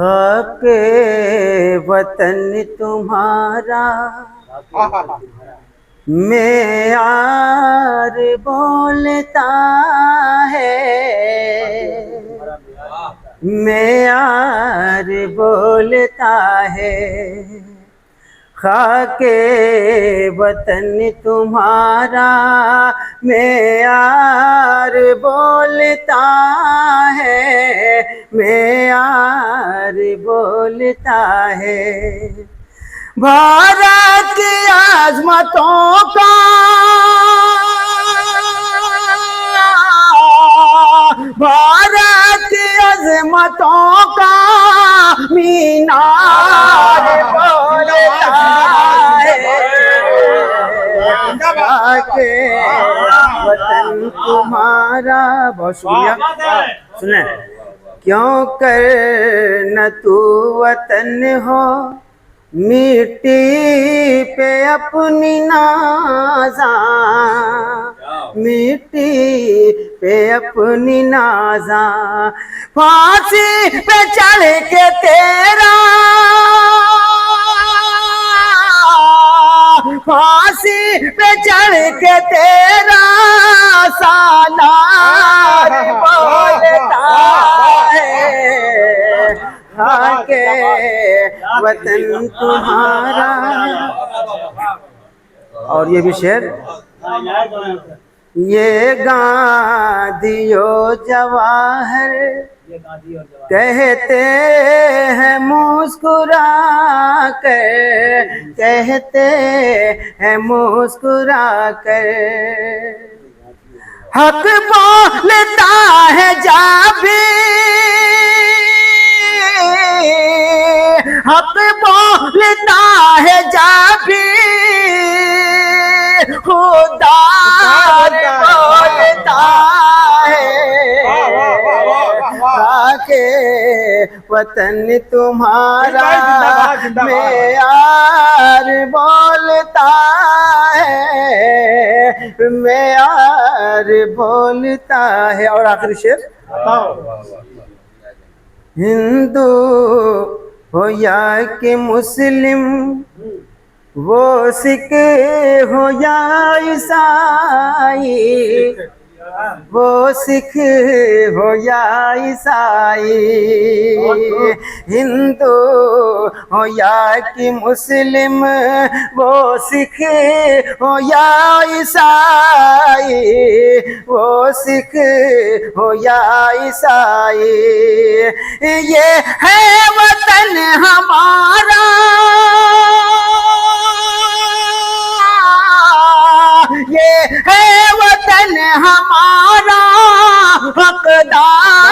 खाके वतन तुम्हारा मेयार बोलता है, मेयार बोलता है। खाके वतन तुम्हारा मेयार बोलता है, मेयार बोलता है। भारत की आज़मतों का भारत की अज़मतों का मीनार बोलता है। खाके वतन तुम्हारा। बहुत शुक्रिया। सुने, क्यों कर न तू वतन हो मिट्टी पे अपनी नाज़ा, मिट्टी पे अपनी नाज़ा। फांसी पे चढ़ के तेरा, फांसी पे चढ़ के तेरा सालार बोलता है। खाके वतन तुम्हारा। और ये भी शेर, ये गांधियो जवाहर कहते हैं मुस्कुरा कर, कहते हैं मुस्कुरा कर। हक बोलता है जब भी, हक बोलता है जब भी, खुदा बोलता है। खाके वतन तुम्हारा मेयार बोलता है, मेयार बोलता है। और आखिरी शेर, हिंदू हो या कि मुस्लिम, वो सिख हो या ईसाई, वो सिख हो या ईसाई। हिंदू हो या कि मुस्लिम, वो सिख हो या ईसाई, वो सिख हो या ईसाई। ये है वतन हमारा, ये है वतन हमारा, हकदार